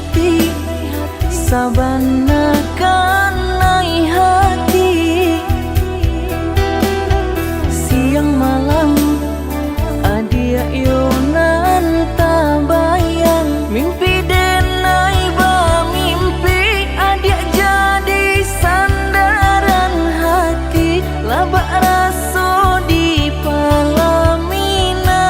hati sabana kanai hati, siang malam adia yonan tabayang, mimpi denai ba mimpi adia jadi sandaran hati, labak raso di palamina.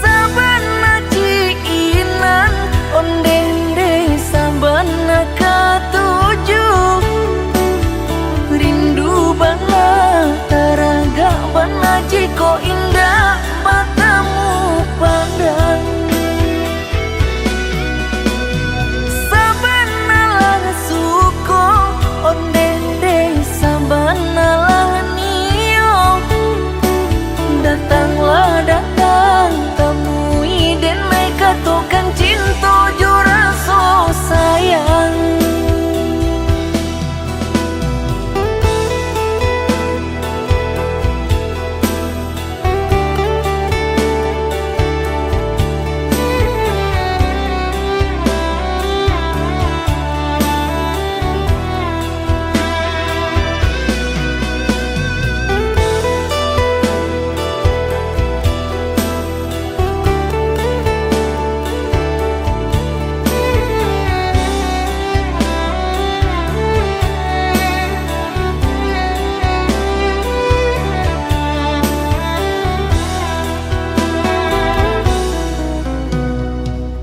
Sabana ciinan ondende sabana katuju, rindu bana taraga bana jiko indah matamu pandang. Sabana lah suko ondende sabana lah nio, datanglah datang temui dan mereka tokan cinta juraso sayang.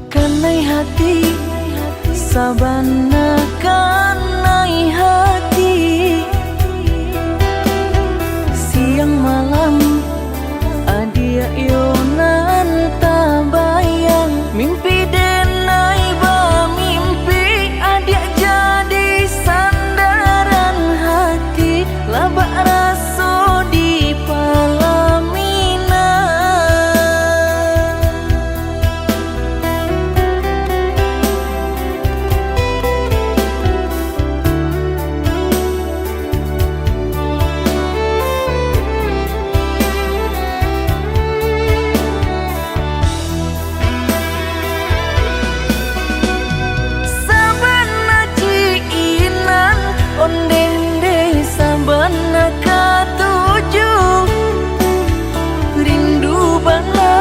Kanai hati sabana kanai hati, siang malam adia yonan tabayang, mimpi denai ba mimpi adia jadi sandaran hati, labak raso di palamina. Sabana ciinan ondende sabana katuju, rindu bana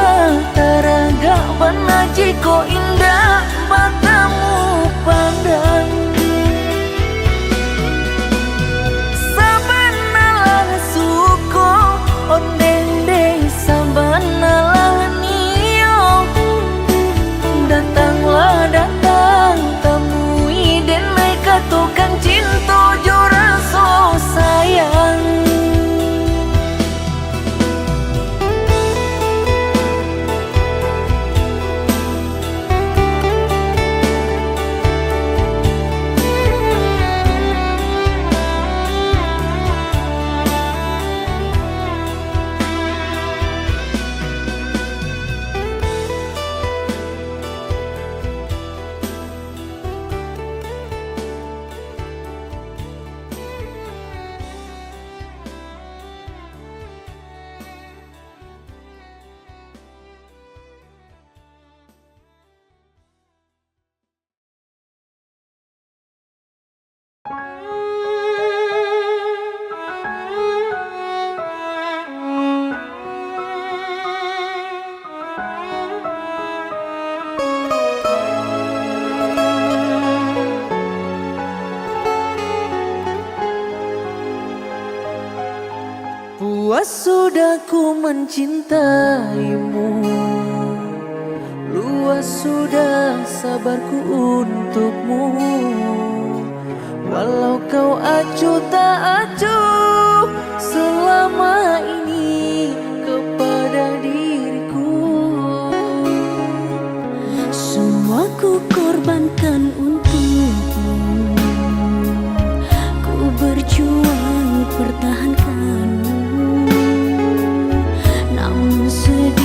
taraga bana jiko indah matamu pandang. Sabana lah suko ondende sabana lah nio, datanglah datang temui dan mereka tokan cinta juraso sayang. Puas sudah ku mencintaimu, luas sudah sabarku untukmu. Walau kau acuh tak acuh selama ini kepada diriku, semua ku korbankan untukmu. Ku berjuang pertahankanmu, namun sedih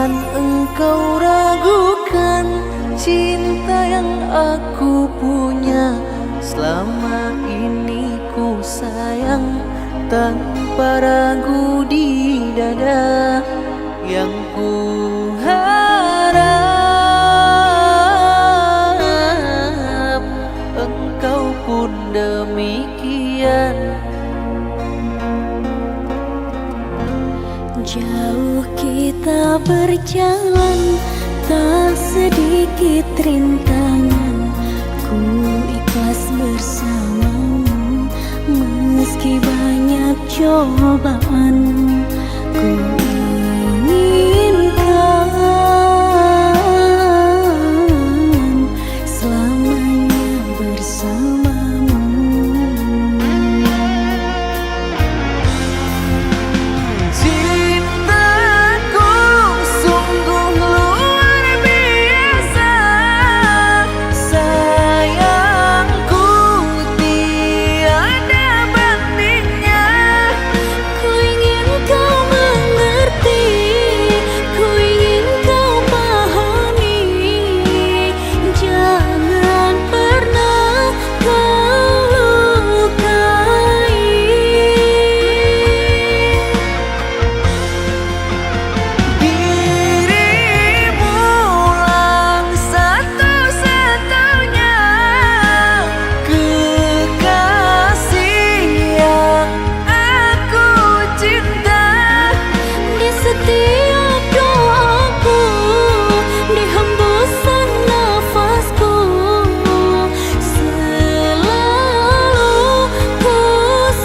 Jangan engkau ragukan cinta yang aku punya. Selama ini ku sayang tanpa ragu di dada. Yang ku harap engkau pun demikian. Jauh kita berjalan, tak sedikit rintangan. Ku ikhlas bersamamu, meski banyak cobaan. Ku inginkan selamanya bersamamu. Cintaku sungguh luar biasa, sayangku tiada bandingnya. Ku ingin kau mengerti, ku ingin kau pahami. Jangan pernah kau lukai. Dirimulah satu-satunya kekasih yang aku cinta. Di setiap doaku, di hembusan nafasku, selalu ku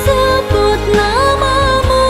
sebut namamu.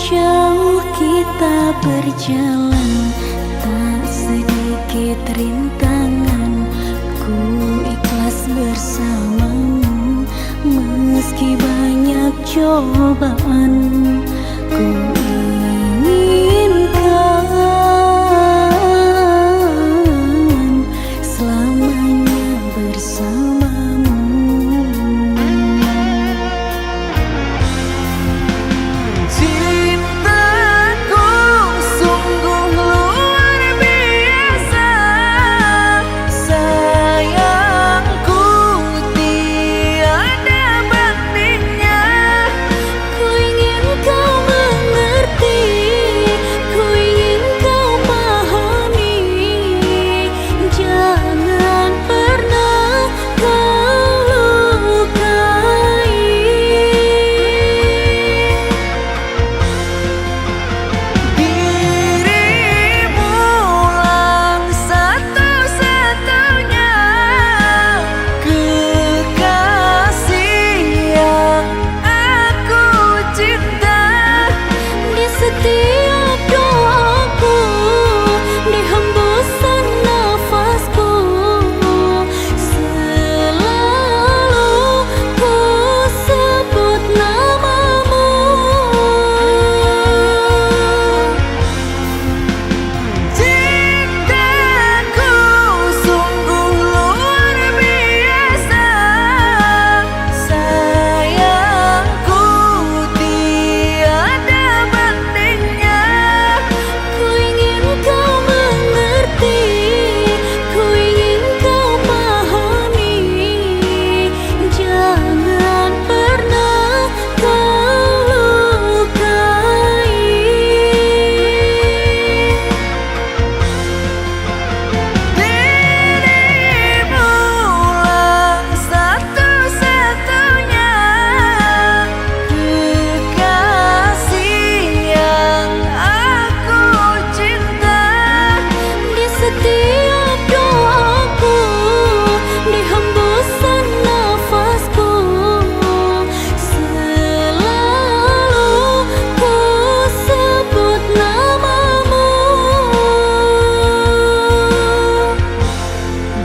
Jauh kita berjalan, tak sedikit rintangan. Ku ikhlas bersamamu, meski banyak cobaan. Ku inginkan selamanya bersamamu. Cintaku sungguh luar biasa, sayangku tiada bandingnya. Ku ingin kau mengerti,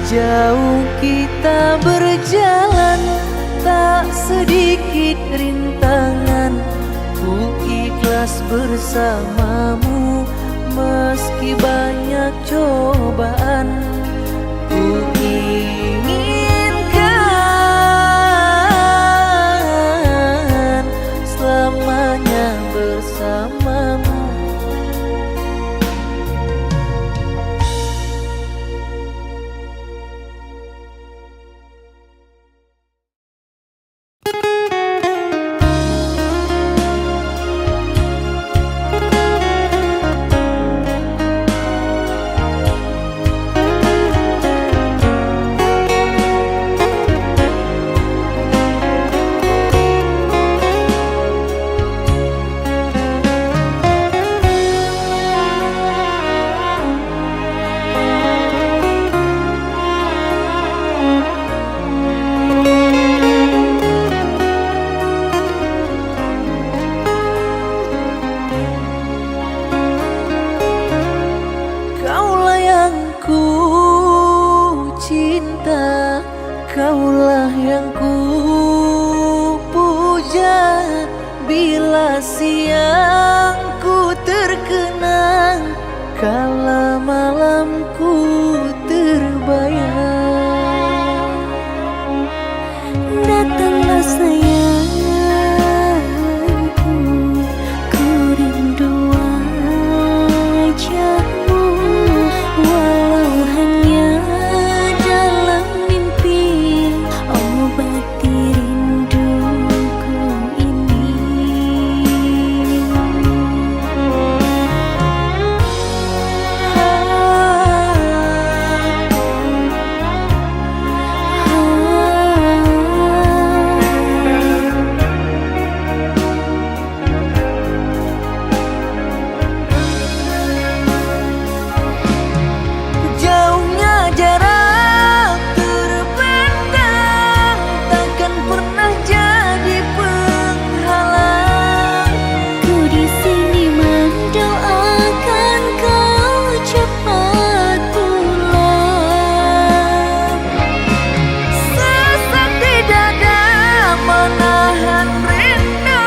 Jauh kita berjalan, tak sedikit rintangan. Ku ikhlas bersamamu meski banyak cobaan. Ku inginkan selamanya bersamamu. Kaulah yang ku puja, bila siang ku terkenang, kala malamku terbayang. Datanglah sayangku, ku rindu wajahmu, walau hanya dalam mimpi. Obati rinduku ini. Jauhnya jarak terbentang, takkan pernah jadi penghalang. Ku di sini mendoakan kau cepat pulang. Sesak di dada menahan rindu,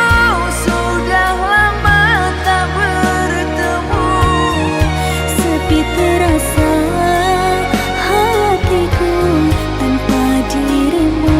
sudah lama tak bertemu. Sepi terasa hatiku tanpa dirimu.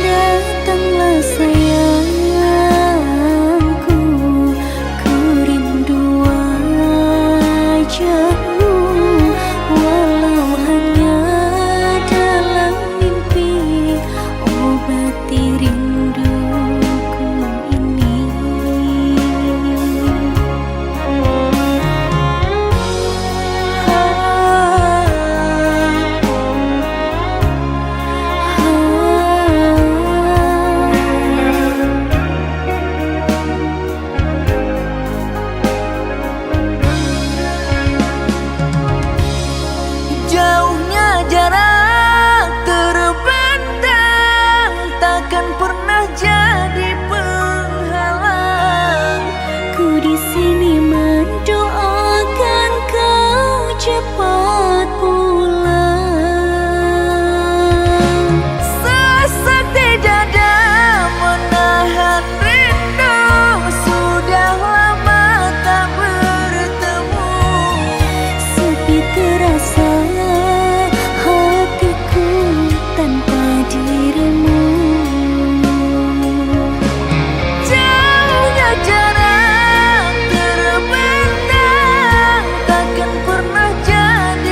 Datanglah sayangku, ku rindu wajahmu, walau hanya dalam mimpi. Obati rinduku ini. Jauhnya jarak terbentang, takkan pernah jadi penghalang. Ku di sini mendoakan kau cepat pulang. Sesak di dada menahan rindu, sudah lama tak bertemu. Sepi terasa hatiku tanpa dirimu. Jauhnya jarak terbentang, takkan pernah jadi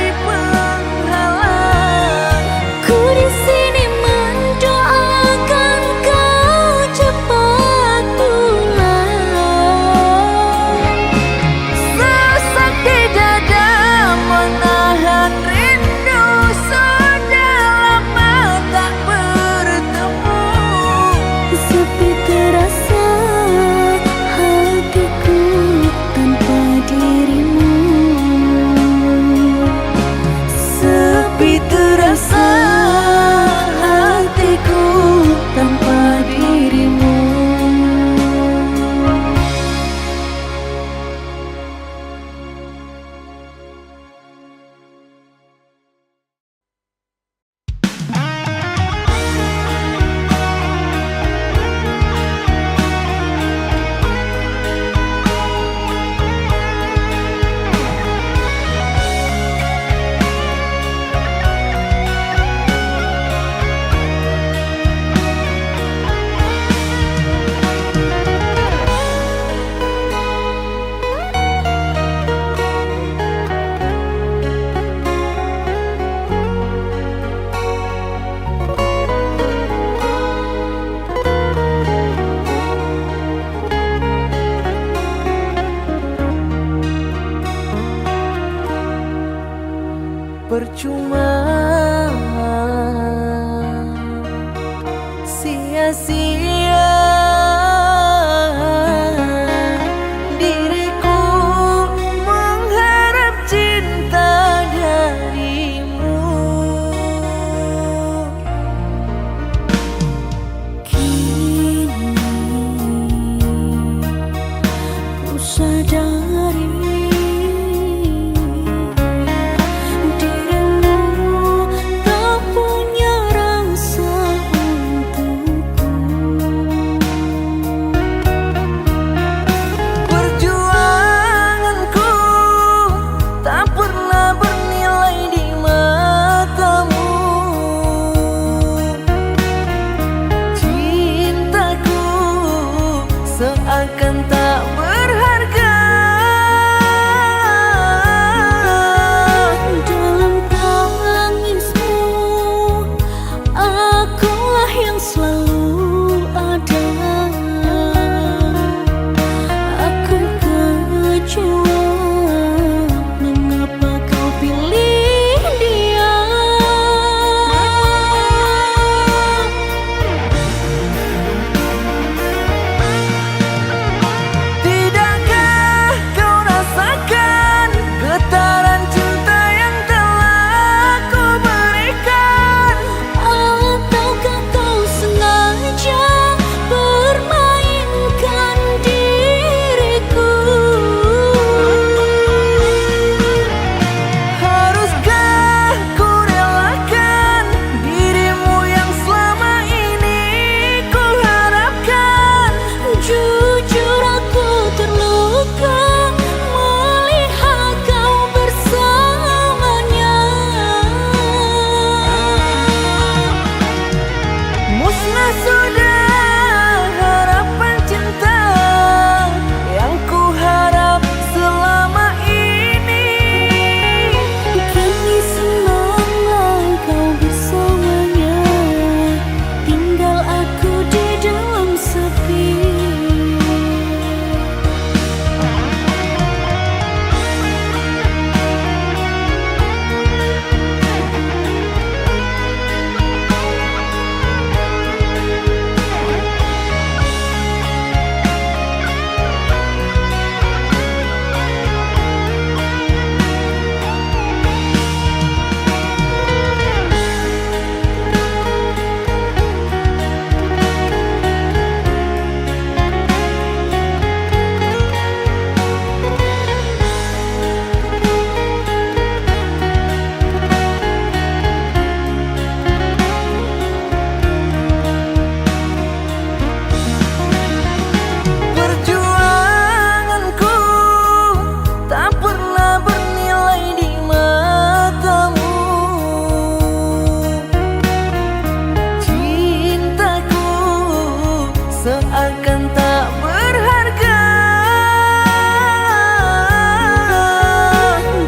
seakan tak berharga.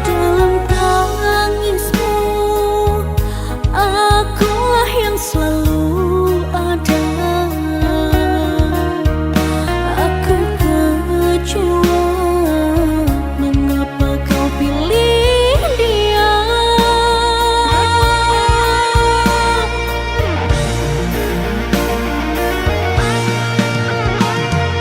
Dalam tangismu, akulah yang selalu ada. Aku kecewa, mengapa kau pilih dia?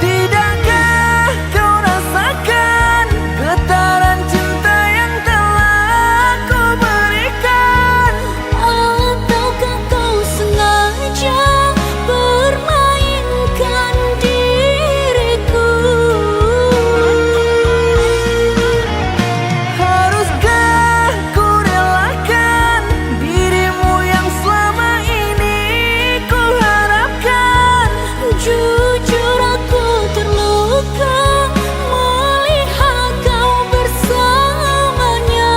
Tidakkah kau rasakan getaran cinta yang telah ku berikan? Ataukah kau sengaja permainkan diriku? Haruskah ku relakan dirimu yang selama ini ku harapkan? Jujur aku terluka melihat kau bersamanya.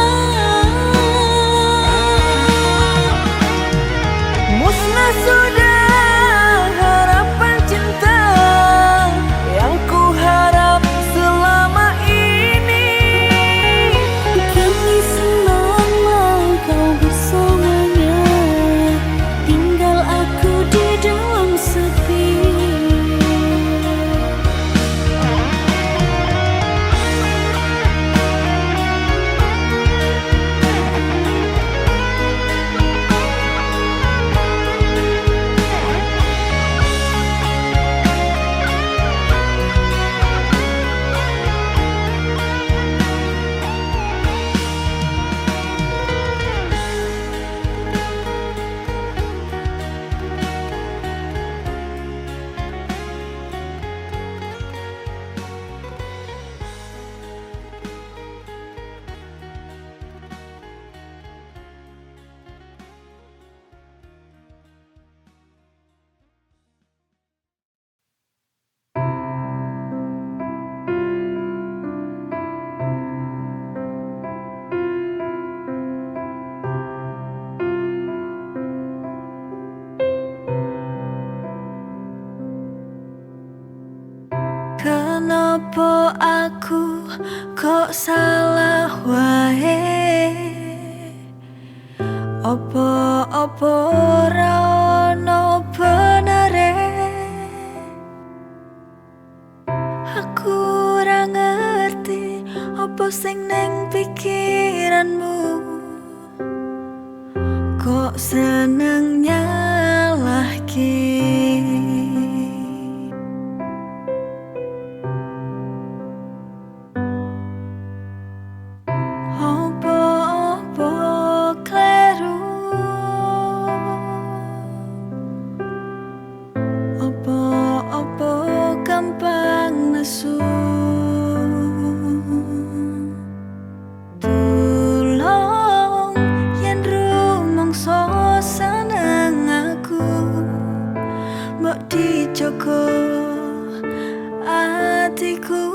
Musnah sudah harapan cinta yang ku harap selama ini. Kini senanglah kau bersamanya, tinggal aku di dalam sepi. Kenapa aku kok salah wae? Apa ora ono benere? Aku ora ngerti apa sing ning pikiranmu, kok seneng nyalahke. Apa kleru? Apa gampang nesu? Tulung yen rumangsa seneng aku, mbok dijogo atiku.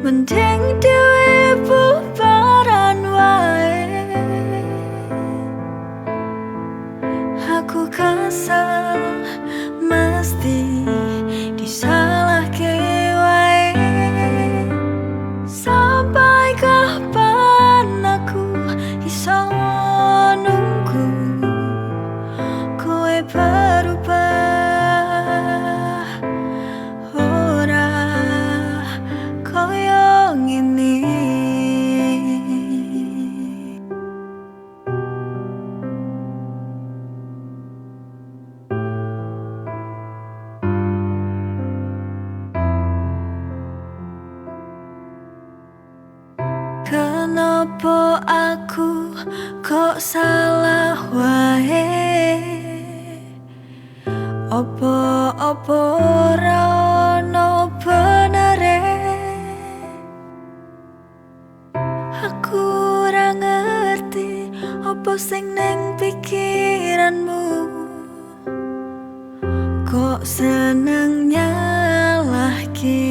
Mending dhewe bubaran wae. Aku kesal mesti disalahke wae. Sampai kapan aku iso nunggu kowe berubah? Ora koyo ngene. Kenapa aku kok salah wae? Apa ora ono benere? Aku ora ngerti apa sing ning pikiranmu, kok seneng nyalahke.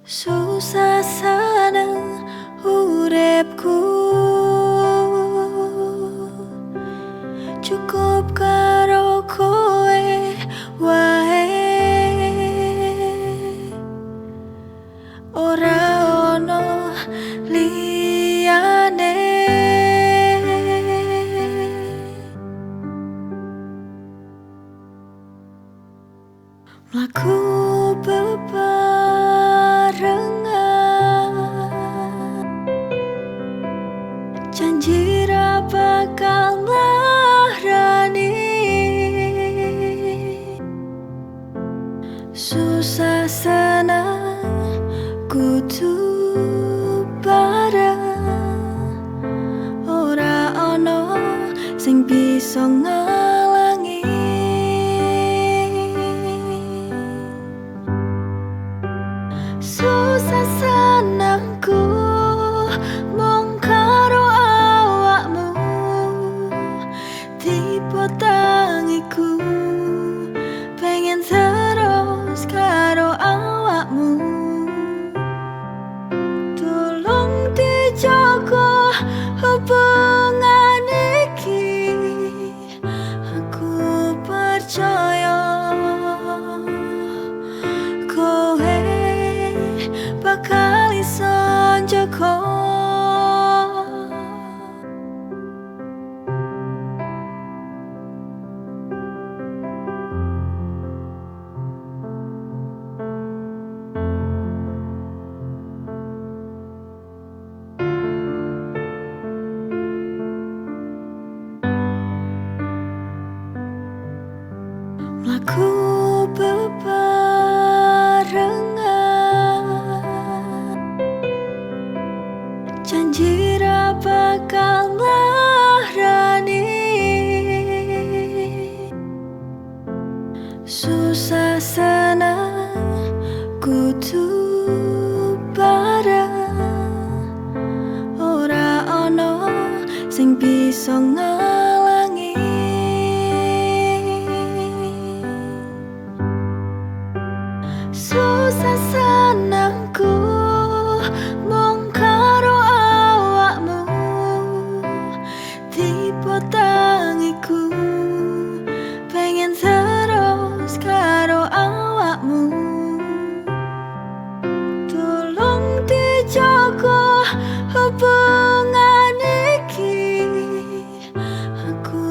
susah seneng uripku, cukup karo kowe wae, ora ono liyane. Mlaku bebarengan, janji ra bakal nglarani, susah senang kudu bareng, ora ono sing bisa ngalangi. Susah senangku mung karo awakmu, tipe tangiku pengen terus karo awakmu. Tolong dijaga hubungan iki, aku percaya kowe bakal iso njaga. Mlaku bebarengan, janji ra bakal nglarani, susah senang kudu bareng, ora ono sing bisa ngalangi. Susah senangku mung karo awakmu, tipe tangiku pengen terus karo awakmu. Tolong dijaga hubungan iki, aku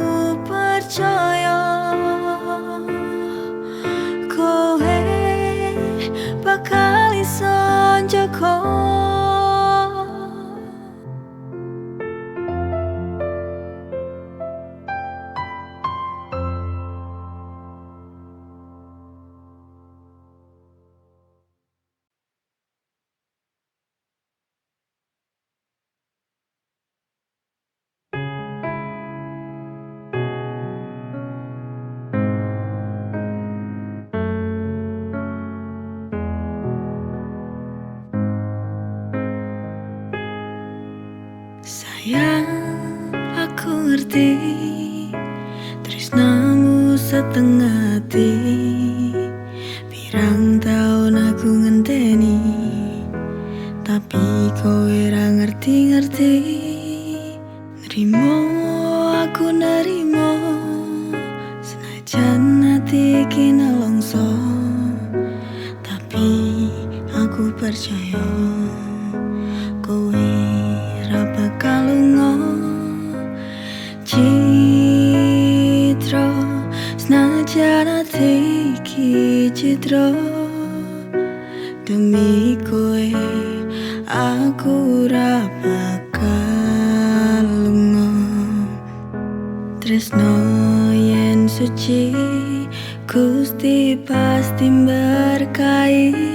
percaya kowe bakal iso njaga. Sayang, aku ngerti tresnamu setengah hati. Pirang tahun aku ngenteni, tapi kowe ra ngerti-ngerti. Nerimo, aku nerimo, senajan hati iki nelongso, tapi aku percaya kowe ra bakal lunga. Citra senajan ati iki citra, demi kowe aku ra bakal lunga. Tresno yen suci Gusti pasti berkahi.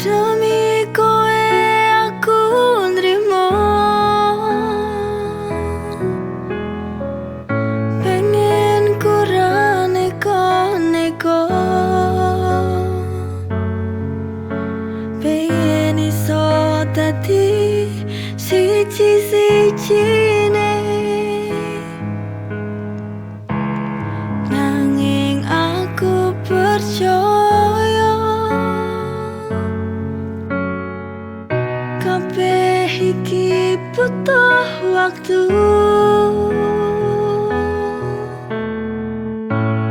Demi kowe aku nrimo. percaya kabeh iki butuh waktu.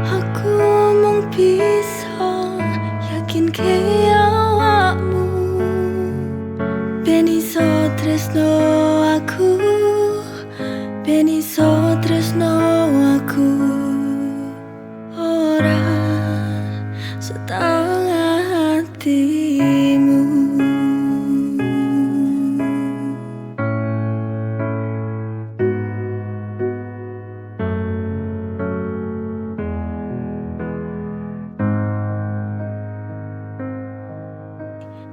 Aku mung bisa yakinke awakmu ben iso tresno aku, ben iso tresno aku. Ora setengah hatimu.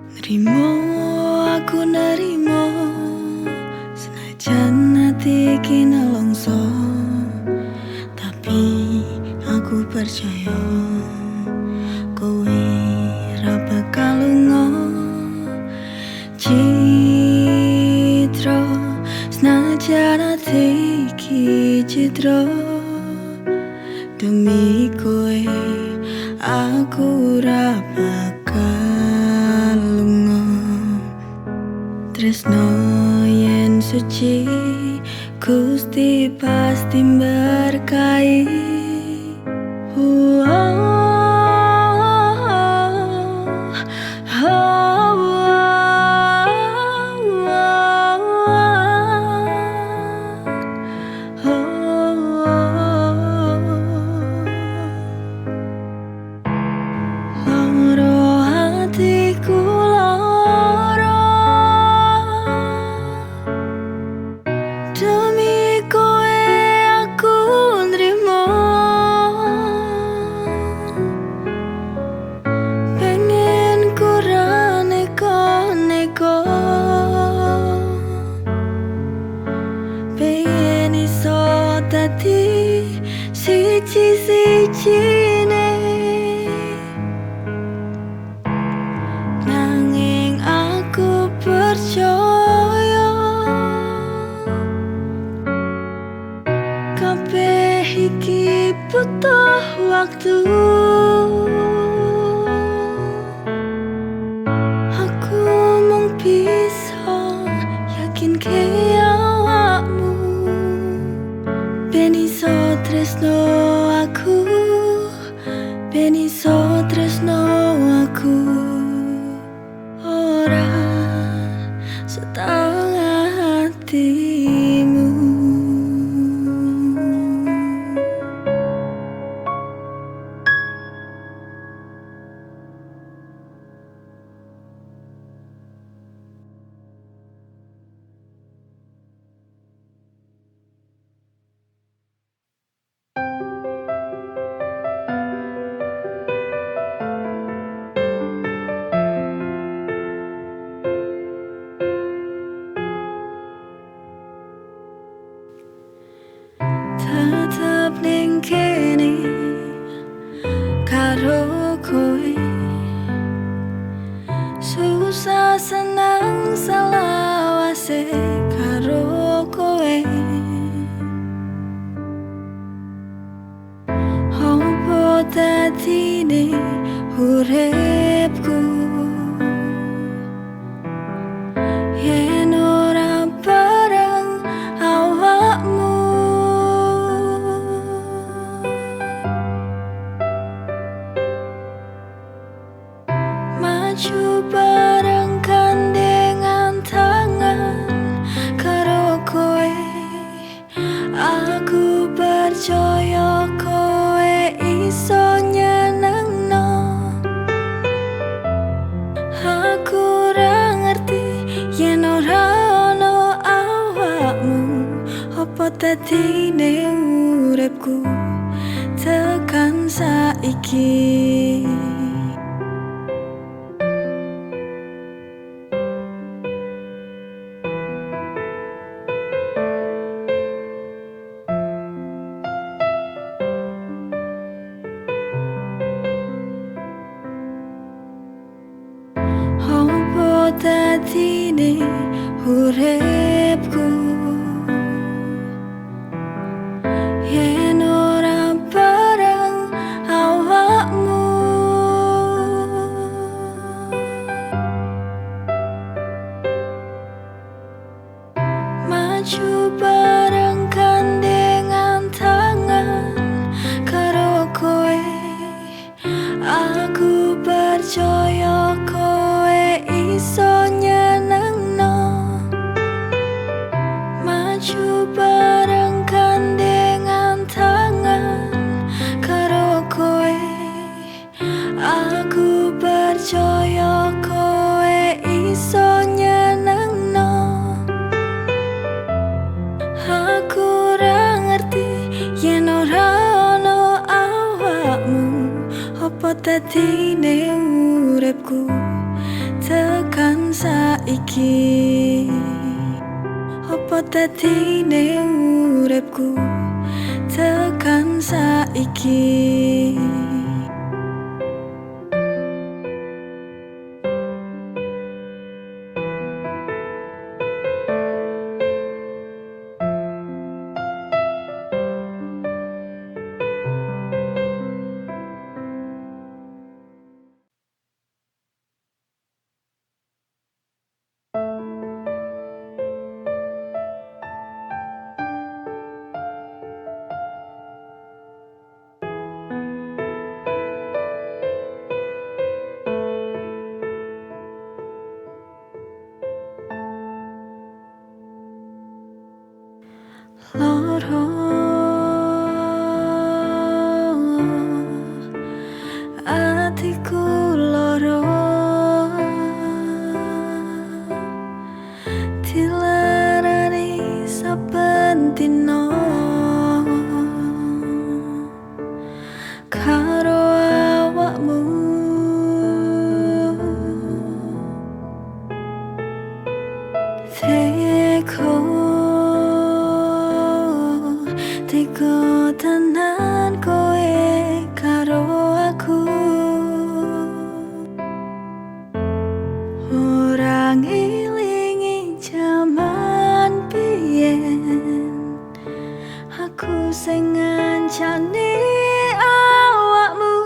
Nerimo, aku nerimo, senajan hati iki nelongso, tapi aku percaya kowe ra bakal lunga. Citra, senajan hati iki citra, demi kowe aku ra bakal lunga. Tresno yen suci Gusti pasti berkahi. Loro hatiku loro, demi kowe aku nrimo. Pengen ku ra neko-neko, pengen iso dadi siji-sijine. Nanging aku percaya kabeh iki butuh waktu. Aku mung bisa yakinke awakmu ben iso tresno aku, ben iso tresno aku. Ora setengah hatimu. Tetep ning kene karo kowe, susah senang selawase karo kowe. Opo dadine uripku yen ora bareng awakmu. Maju bareng gandengan tangan karo kowe, aku percaya kowe iso nyenengno. Aku ora ngerti yen ora ono awakmu, opo dadine uripku tekan saiki. Opo dadine uripku yen ora bareng awakmu. Apa dadine uripku tekan saiki? Apa dadine uripku tekan saiki? Loro atiku loro dilarani saben dina karo awakmu. Teko tenan kowe karo aku, ora ngelingi jaman biyen aku sing ngancani awakmu.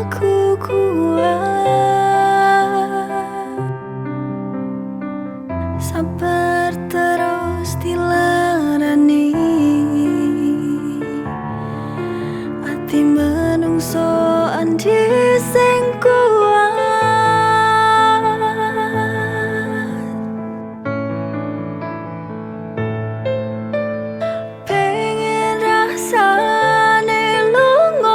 Aku kuat sabar terus dilarani ati menungso andi sing kuat. Pengen rasane lunga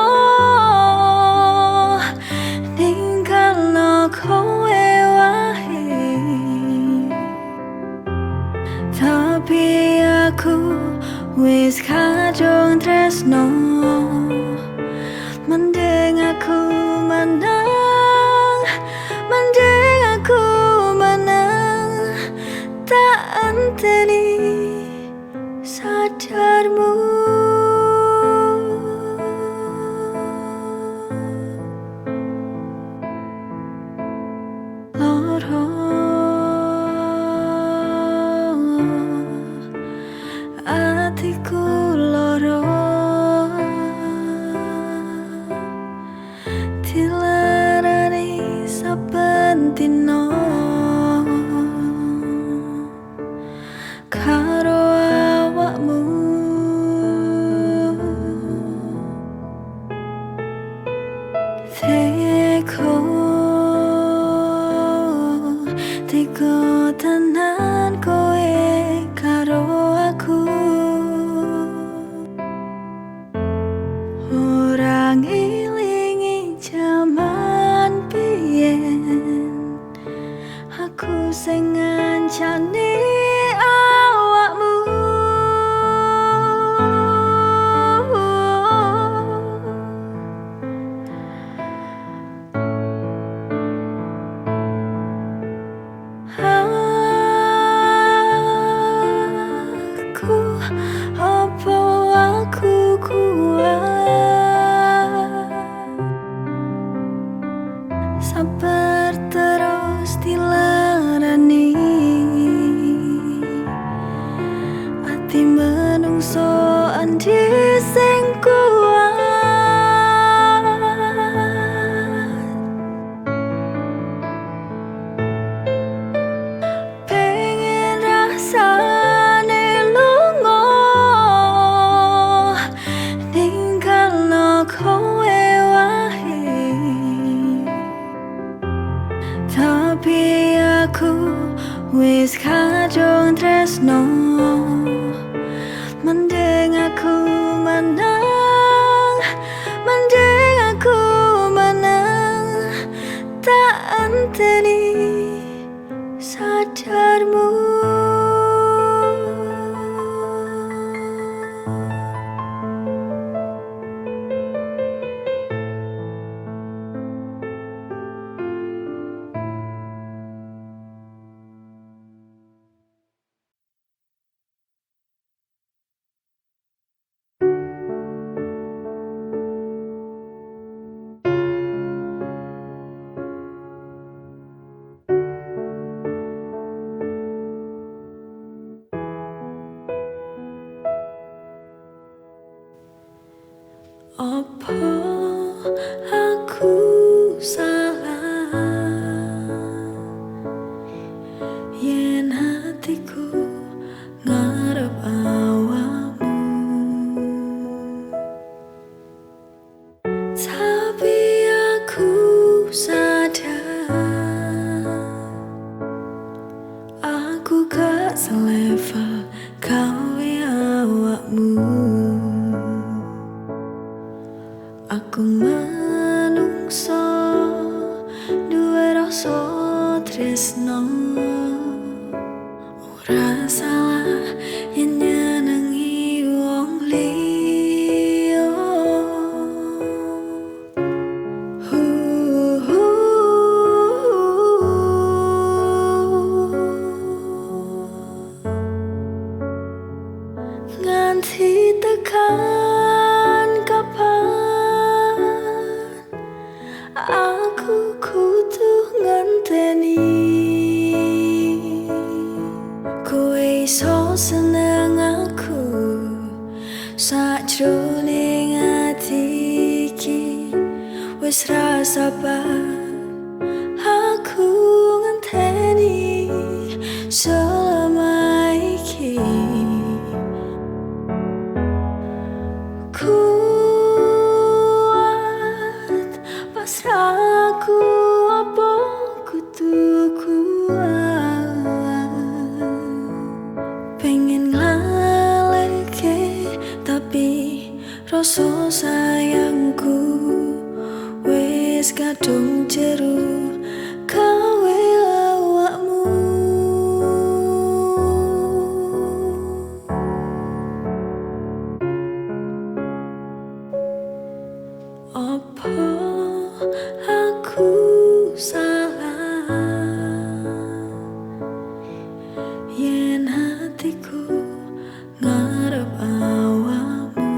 ninggalno kowe wae, tapi aku wis kadung tresno. Mending aku menang, mending aku menang, tak anteni sadarmu. Loro atiku loro dilarani saben dina karo awakmu. Teko tenan kowe karo aku, ora ngelingi jaman biyen aku sing ngancani awakmu. Aku kuat Apa aku salah yen hatiku ngarep awakmu, tapi aku sadar aku gak selevel kawe awakmu. Aku manungsa duwe rasa tresno, ora salah yen nyenengi wong liya. Nganti tekan kapan aku kudu ngenteni kowe iso seneng aku sajroning ati iki. Wis ra sabar aku ngenteni selama iki. Kuat pasrahku apa kudu kuat, pengen ngalihke tapi rasa sayangku wis kadung jero kawe awakmu. Apa aku salah yen hatiku ngarep awakmu,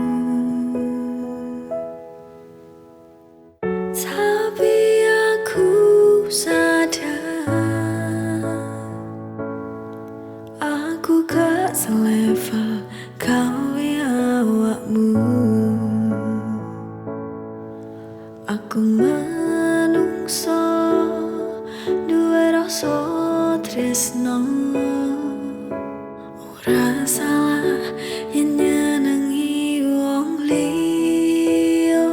tapi aku sadar aku gak selevel kawe awakmu. Aku manungsa duwe rasa tresno, ora salah yen nyenengi wong liya.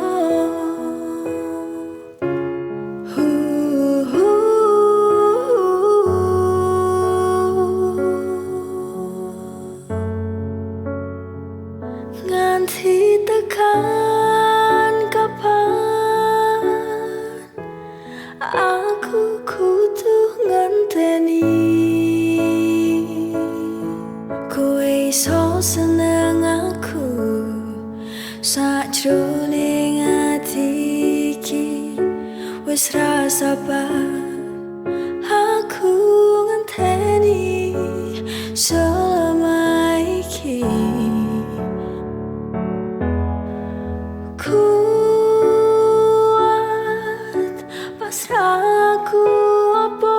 Nganti tekan kapan aku kudu ngenteni kowe iso seneng aku sajroning ati iki. Wis ra sabar aku ngenteni selama iki. Kuat pasrahku apa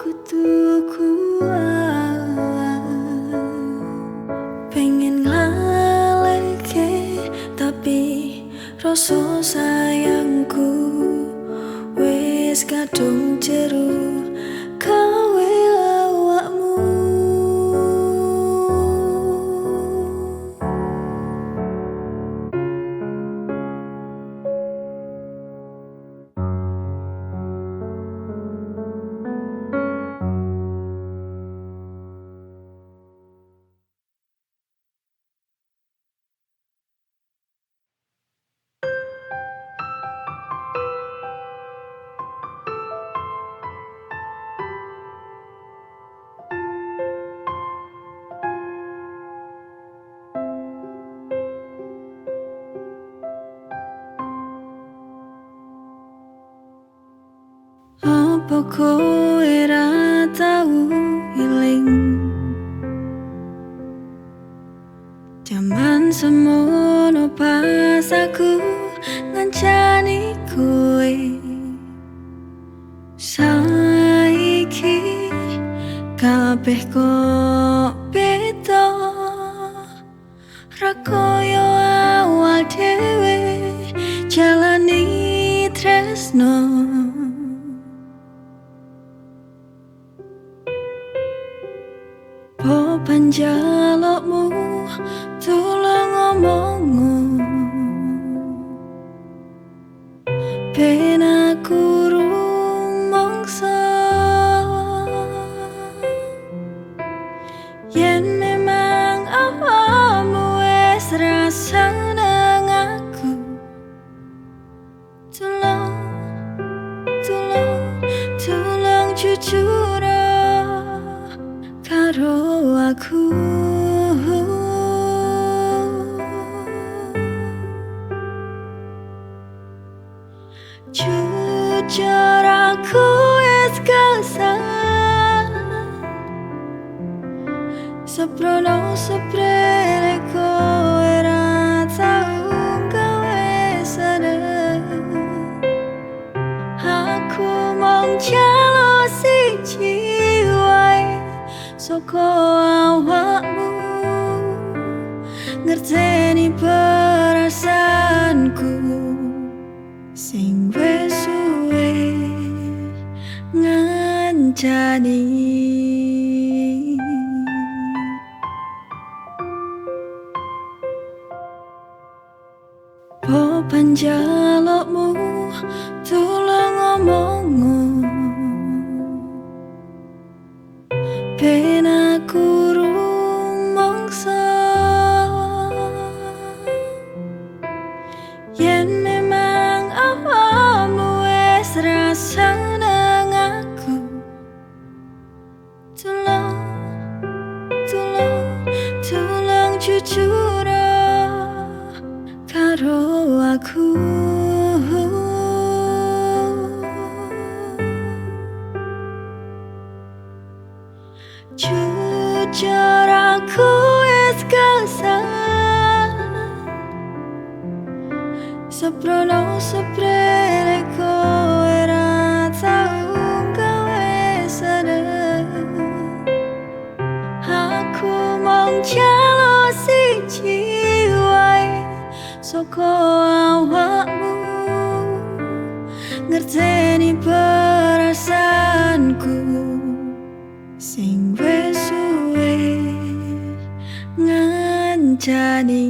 kudu kuat, pengen ngalihke tapi rasa sayangku wis kadung jero kawe awakmu. Apa kowe ra tau eling jaman semono pas aku ngancani kowe. Saiki kabeh kok beda, ra koyo awal dhewe tresno. Po panjalukmu tulung ngomongmu, ben aku rumangsa yen memang awakmu wis rasa nang aku. Tulung jujur karo aku. Jujur aku wis kesal, seprono seprene kowe ra tau gawe sadar. Aku mong jalo siji wae saka awakmu, ngerteni perasaanku sing wis suwe ngancani. Po panjalukmu tulung ngomongmu, ben aku rumangsa yen memang awakmu wis rasa nang aku. Tulung jujur karo aku. Jujur aku wis kesal, seprono seprene kowe ra tau gawe sadar. Aku mong jalo siji wae saka awakmu, ngerteni perasaanku sing wis suwe ngancani.